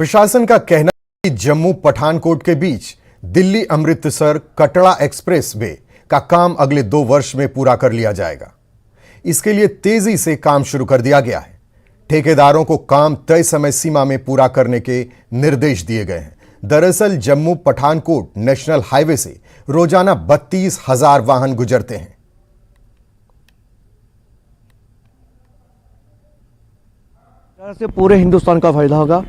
प्रशासन का कहना है कि जम्मू पठानकोट के बीच दिल्ली अमृतसर कटरा एक्सप्रेस वे का काम अगले 2 वर्ष में पूरा कर लिया जाएगा। इसके लिए तेजी से काम शुरू कर दिया गया है। ठेकेदारों को काम तय समय सीमा में पूरा करने के निर्देश दिए गए हैं। दरअसल जम्मू पठानकोट नेशनल हाईवे से रोजाना 32,000 वाहन गुजरते हैं। से पूरे हिंदुस्तान का फायदा होगा,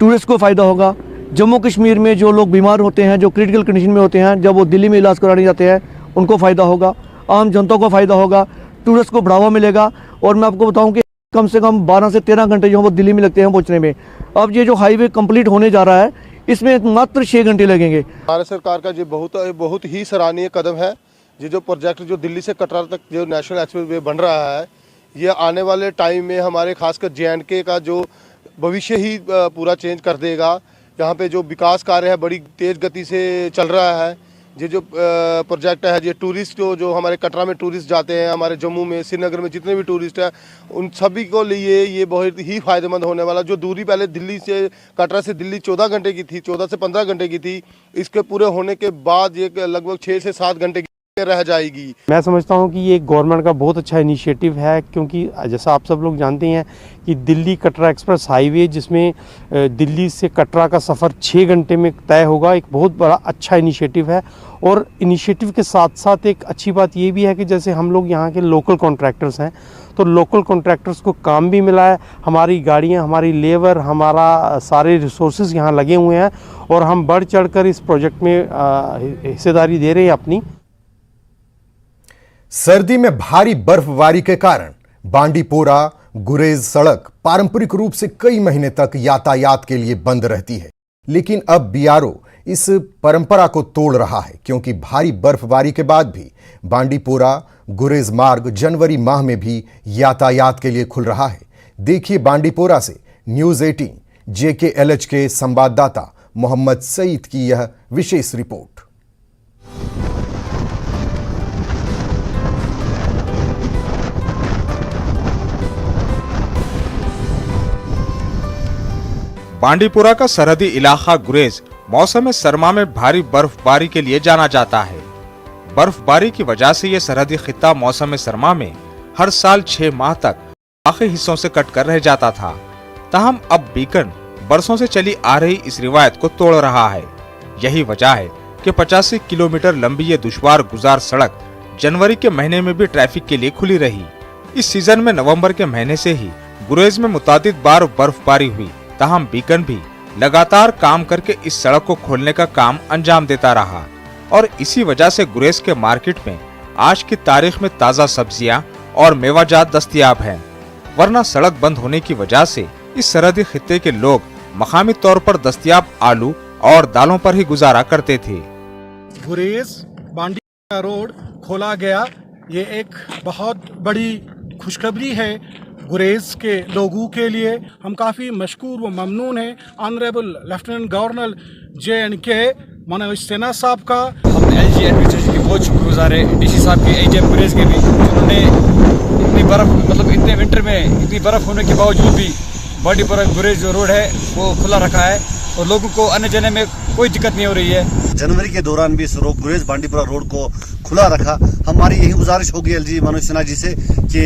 टूरिस्ट को फायदा होगा। जम्मू कश्मीर में जो लोग बीमार होते हैं, जो क्रिटिकल कंडीशन में होते हैं, जब वो दिल्ली में इलाज कराने जाते हैं, उनको फ़ायदा होगा, आम जनता को फ़ायदा होगा, टूरिस्ट को बढ़ावा मिलेगा। और मैं आपको बताऊं कि कम से कम 12 से 13 घंटे जो है वो दिल्ली में लगते हैं पहुंचने में। अब ये जो हाईवे कंप्लीट होने जा रहा है, इसमें मात्र 6 घंटे लगेंगे। भारत सरकार का ये बहुत ही सराहनीय कदम है। ये जो प्रोजेक्ट जो दिल्ली से कटरा तक जो नेशनल एक्सप्रेस वे बन रहा है, ये आने वाले टाइम में हमारे खासकर JNK का जो भविष्य ही पूरा चेंज कर देगा। यहाँ पे जो विकास कार्य है बड़ी तेज़ गति से चल रहा है। ये जो प्रोजेक्ट है, ये टूरिस्ट जो हमारे कटरा में टूरिस्ट जाते हैं, हमारे जम्मू में, श्रीनगर में जितने भी टूरिस्ट हैं, उन सभी को लिए ये बहुत ही फ़ायदेमंद होने वाला। जो दूरी पहले दिल्ली से कटरा से दिल्ली 14 घंटे की थी, 14 से 15 घंटे की थी, इसके पूरे होने के बाद ये लगभग 6 से 7 घंटे रह जाएगी। मैं समझता हूं कि ये गवर्नमेंट का बहुत अच्छा इनिशिएटिव है, क्योंकि जैसा आप सब लोग जानते हैं कि दिल्ली कटरा एक्सप्रेस हाईवे, जिसमें दिल्ली से कटरा का सफ़र 6 घंटे में तय होगा, एक बहुत बड़ा अच्छा इनिशिएटिव है। और इनिशिएटिव के साथ साथ एक अच्छी बात ये भी है कि जैसे हम लोग यहाँ के लोकल कॉन्ट्रैक्टर्स हैं, तो लोकल कॉन्ट्रैक्टर्स को काम भी मिला है। हमारी गाड़ियाँ, हमारी लेबर, हमारा सारे रिसोर्सेज यहाँ लगे हुए हैं और हम बढ़ चढ़ कर इस प्रोजेक्ट में हिस्सेदारी दे रहे हैं अपनी। सर्दी में भारी बर्फबारी के कारण बांडीपोरा गुरेज सड़क पारंपरिक रूप से कई महीने तक यातायात के लिए बंद रहती है, लेकिन अब BRO इस परंपरा को तोड़ रहा है, क्योंकि भारी बर्फबारी के बाद भी बांडीपोरा गुरेज मार्ग जनवरी माह में भी यातायात के लिए खुल रहा है। देखिए बांडीपोरा से न्यूज़ 18 JKLH के संवाददाता मोहम्मद सईद की यह विशेष रिपोर्ट। बांडीपुरा का सरहदी इलाका गुरेज मौसम सरमा में भारी बर्फबारी के लिए जाना जाता है। बर्फबारी की वजह से ये सरहदी खित्ता मौसम सरमा में हर साल 6 माह तक बाकी हिस्सों से कट कर रह जाता था। ताहम अब बीकन बरसों से चली आ रही इस रिवायत को तोड़ रहा है। यही वजह है कि 85 किलोमीटर लंबी ये दुश्वार गुजार सड़क जनवरी के महीने में भी ट्रैफिक के लिए खुली रही। इस सीजन में नवंबर के महीने से ही गुरेज में मुतादिद बार बर्फबारी हुई, ताहम बीकन भी लगातार काम करके इस सड़क को खोलने का काम अंजाम देता रहा और इसी वजह से गुरेज के मार्केट में आज की तारीख में ताज़ा सब्जियां और मेवाजात दस्तयाब हैं। वरना सड़क बंद होने की वजह से इस सरहदी खित्ते के लोग मकामी तौर पर दस्तयाब आलू और दालों पर ही गुजारा करते थे। गुरेज बांडी रोड खोला गया, ये एक बहुत बड़ी खुशखबरी है गुरेज के लोगों के लिए। हम काफ़ी मशकूर व ममनून हैं honourable lieutenant governor JNK Manoj Sinha साहब का। हम LG एडमिनिस्ट्रेशन के बहुत शुक्रगुजार है, DC साहब के, AGM गुरेज के भी, जिन्होंने इतनी बर्फ़, मतलब इतने विंटर में इतनी बर्फ़ होने के बावजूद भी बांडीपुरा गुरेज जो रोड है वो खुला रखा है और लोगों को आने जाने में कोई दिक्कत नहीं हो रही है। जनवरी के दौरान भी इस गुरेज बांडीपुरा रोड को खुला रखा। हमारी यही गुजारिश होगी LG मनोज सिन्हा जी से कि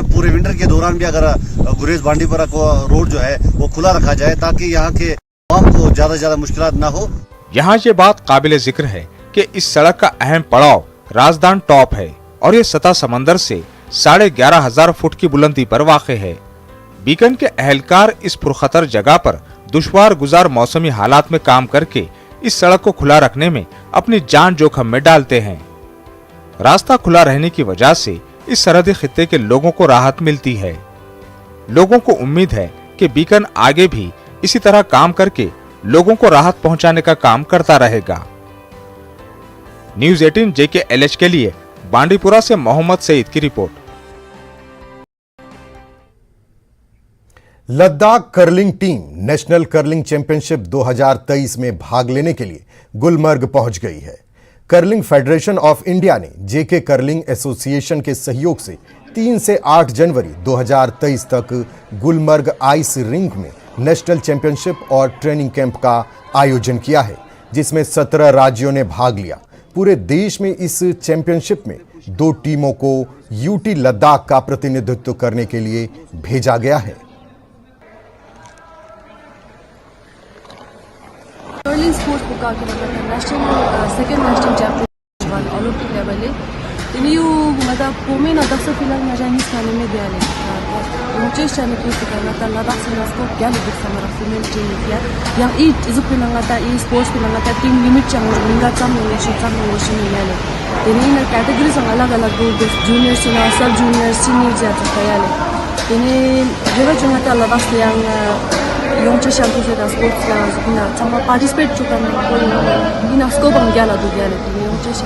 पूरे विंटर के दौरान भी अगर गुरेज बांडीपुरा को रोड जो है वो खुला रखा जाए, ताकि यहाँ के आवाम को ज्यादा मुश्किलात न हो। यहाँ ये बात काबिल जिक्र है कि इस सड़क का अहम पड़ाव राजदान टॉप है और ये सतह समंदर से 11,500 फुट की बुलंदी पर वाक़ है। बीकन के अहलकार इस पुरखतर जगह पर दुश्वार गुजार मौसमी हालात में काम करके इस सड़क को खुला रखने में अपनी जान जोखिम में डालते हैं। रास्ता खुला रहने की वजह से इस सरहदी खित्ते के लोगों को राहत मिलती है। लोगों को उम्मीद है कि बीकन आगे भी इसी तरह काम करके लोगों को राहत पहुंचाने का काम करता रहेगा। न्यूज़ 18 JKLH के लिए बांडीपुरा से मोहम्मद सईद की report. Ladakh curling team national curling championship 2023 में भाग लेने के लिए गुलमर्ग पहुंच गई है। कर्लिंग फेडरेशन ऑफ इंडिया ने JK कर्लिंग एसोसिएशन के सहयोग से 3 से 8 जनवरी 2023 तक गुलमर्ग आइस रिंक में नेशनल चैंपियनशिप और ट्रेनिंग कैंप का आयोजन किया है, जिसमें 17 राज्यों ने भाग लिया। पूरे देश में इस चैंपियनशिप में 2 टीमों को यूटी लद्दाख का प्रतिनिधित्व करने के लिए भेजा गया है। कर्लिंग स्पोर्ट्स बुका के मतलब national second national championship Olympic level है तिने यू मतलब पोमे ना 10 फिलहाल ना जानिस खाने में दिया ले मुझे शाने की करना था लद्दाख से उसको क्या ले दिखा मेरा फीमेल टीम किया yang i izu pinangata i sports pinangata team limit chang ninga cham ne le ini na categories ang alag-alag do junior sina sub junior senior jat kaya le ini jero jungata Ladakh yang yongche championship sports la na chama participate chukan ko ina scope ang gyala do gyala ini yongche